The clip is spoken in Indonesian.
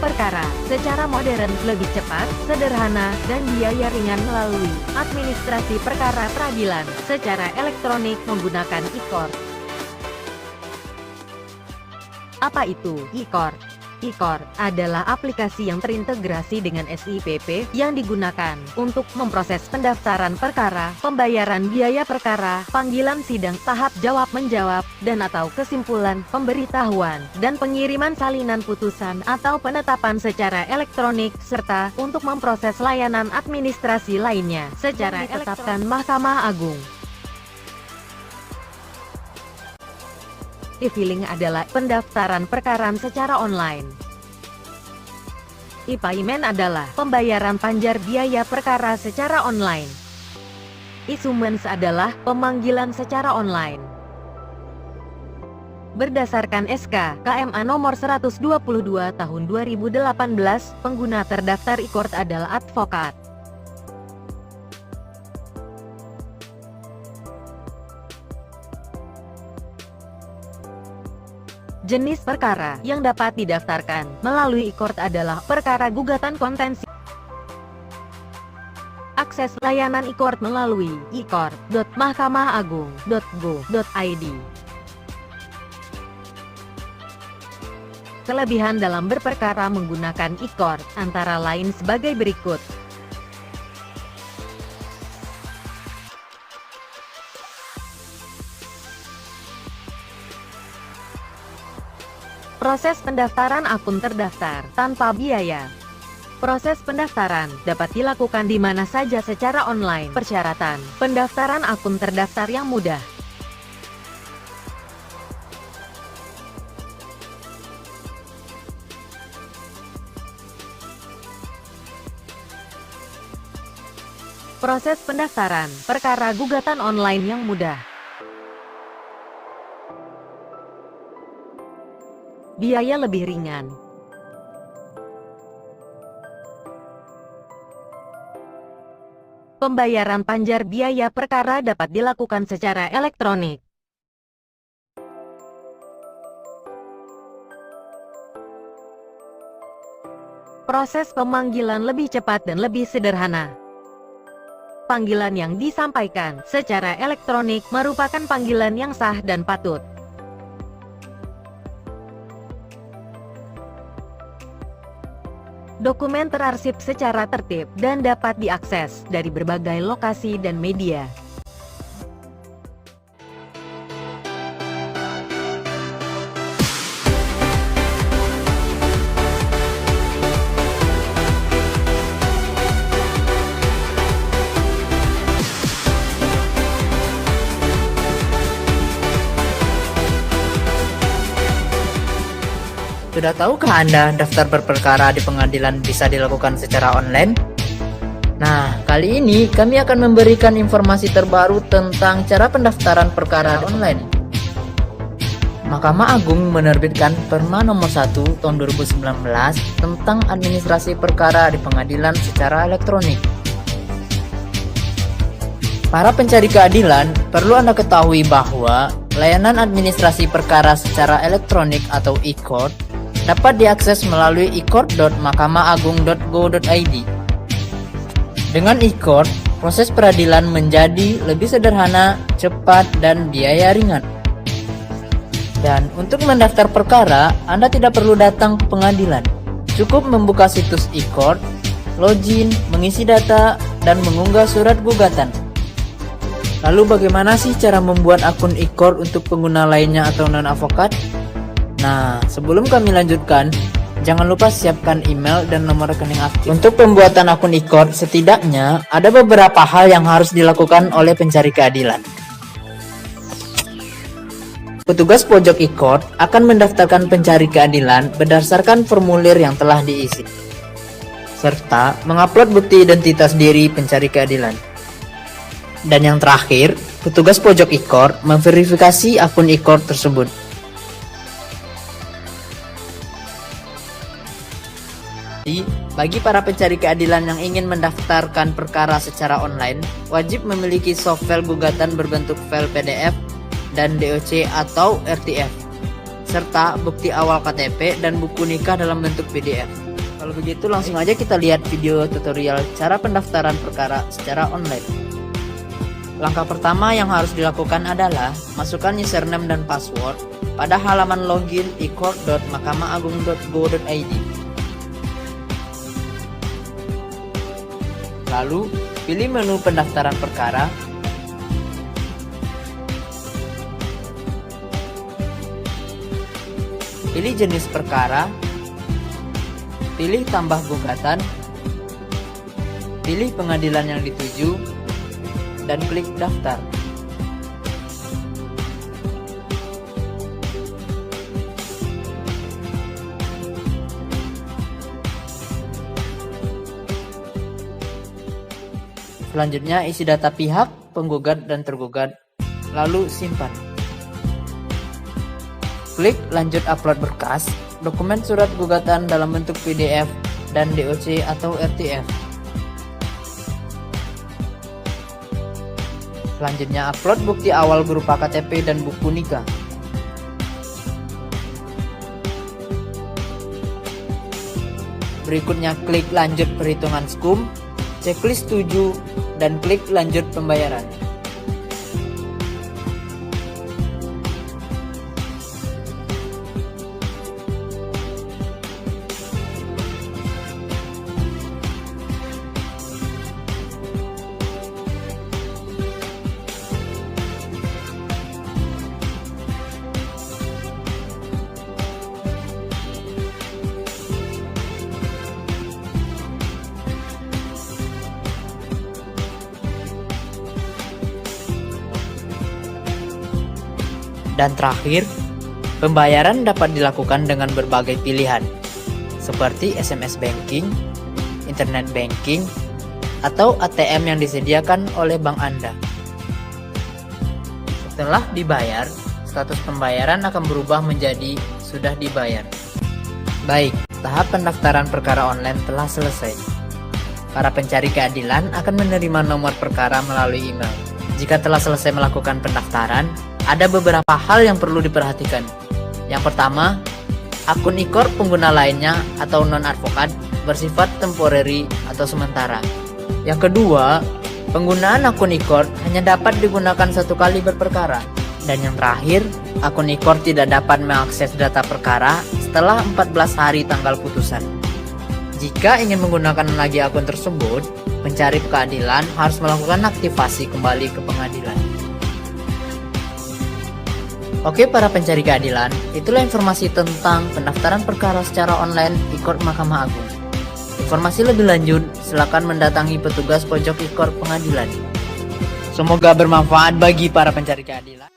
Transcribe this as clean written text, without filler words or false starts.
perkara secara modern, lebih cepat, sederhana, dan biaya ringan melalui administrasi perkara peradilan secara elektronik menggunakan e-court. Apa itu e-court? e-court adalah aplikasi yang terintegrasi dengan SIPP yang digunakan untuk memproses pendaftaran perkara, pembayaran biaya perkara, panggilan sidang, tahap jawab-menjawab, dan atau kesimpulan, pemberitahuan, dan pengiriman salinan putusan atau penetapan secara elektronik, serta untuk memproses layanan administrasi lainnya secara ditetapkan Mahkamah Agung. E-filing adalah pendaftaran perkara secara online. E-payment adalah pembayaran panjar biaya perkara secara online. E-summons adalah pemanggilan secara online. Berdasarkan SK KMA nomor 122 tahun 2018, pengguna terdaftar e-court adalah advokat. Jenis perkara yang dapat didaftarkan melalui e-court adalah perkara gugatan kontensi. Akses layanan e-court melalui e-court.mahkamaagung.go.id. Kelebihan dalam berperkara menggunakan e-court antara lain sebagai berikut. Proses pendaftaran akun terdaftar tanpa biaya. Proses pendaftaran dapat dilakukan di mana saja secara online. Persyaratan pendaftaran akun terdaftar yang mudah. Proses pendaftaran perkara gugatan online yang mudah. Biaya lebih ringan. Pembayaran panjar biaya perkara dapat dilakukan secara elektronik. Proses pemanggilan lebih cepat dan lebih sederhana. Panggilan yang disampaikan secara elektronik merupakan panggilan yang sah dan patut. Dokumen terarsip secara tertib dan dapat diakses dari berbagai lokasi dan media. Sudah tahukah Anda daftar berperkara di pengadilan bisa dilakukan secara online? Nah, kali ini kami akan memberikan informasi terbaru tentang cara pendaftaran perkara online. Mahkamah Agung menerbitkan Perma nomor 1 tahun 2019 tentang administrasi perkara di pengadilan secara elektronik. Para pencari keadilan, perlu Anda ketahui bahwa layanan administrasi perkara secara elektronik atau e-court dapat diakses melalui e-court.mahkamaagung.go.id. Dengan e-court, proses peradilan menjadi lebih sederhana, cepat, dan biaya ringan. Dan untuk mendaftar perkara, Anda tidak perlu datang ke pengadilan. Cukup membuka situs e-court, login, mengisi data, dan mengunggah surat gugatan. Lalu bagaimana sih cara membuat akun e-court untuk pengguna lainnya atau non-avokat? Nah, sebelum kami lanjutkan, jangan lupa siapkan email dan nomor rekening aktif. Untuk pembuatan akun e-court, setidaknya ada beberapa hal yang harus dilakukan oleh pencari keadilan. Petugas pojok e-court akan mendaftarkan pencari keadilan berdasarkan formulir yang telah diisi, serta mengupload bukti identitas diri pencari keadilan. Dan yang terakhir, petugas pojok e-court memverifikasi akun e-court tersebut. Bagi para pencari keadilan yang ingin mendaftarkan perkara secara online, wajib memiliki softfile gugatan berbentuk file PDF dan DOC atau RTF, serta bukti awal KTP dan buku nikah dalam bentuk PDF. Kalau begitu langsung aja kita lihat video tutorial cara pendaftaran perkara secara online. Langkah pertama yang harus dilakukan adalah masukkan username dan password pada halaman login e-court.mahkamah-agung.go.id. Lalu, pilih menu pendaftaran perkara. Pilih jenis perkara. Pilih tambah gugatan. Pilih pengadilan yang dituju. Dan klik daftar. Selanjutnya isi data pihak, penggugat dan tergugat, lalu simpan. Klik lanjut upload berkas, dokumen surat gugatan dalam bentuk PDF dan DOC atau RTF. Selanjutnya upload bukti awal berupa KTP dan buku nikah. Berikutnya klik lanjut perhitungan SKUM, checklist 7, dan klik lanjut pembayaran. Dan terakhir, pembayaran dapat dilakukan dengan berbagai pilihan, seperti SMS banking, internet banking, atau ATM yang disediakan oleh bank Anda. Setelah dibayar, status pembayaran akan berubah menjadi sudah dibayar. Baik, tahap pendaftaran perkara online telah selesai. Para pencari keadilan akan menerima nomor perkara melalui email. Jika telah selesai melakukan pendaftaran, ada beberapa hal yang perlu diperhatikan. Yang pertama, akun e-court pengguna lainnya atau non-advokat bersifat temporary atau sementara. Yang kedua, penggunaan akun e-court hanya dapat digunakan satu kali berperkara. Dan yang terakhir, akun e-court tidak dapat mengakses data perkara setelah 14 hari tanggal putusan. Jika ingin menggunakan lagi akun tersebut, pencari keadilan harus melakukan aktivasi kembali ke pengadilan. Oke para pencari keadilan, itulah informasi tentang pendaftaran perkara secara online e-court Mahkamah Agung. Informasi lebih lanjut, silakan mendatangi petugas pojok e-court pengadilan. Semoga bermanfaat bagi para pencari keadilan.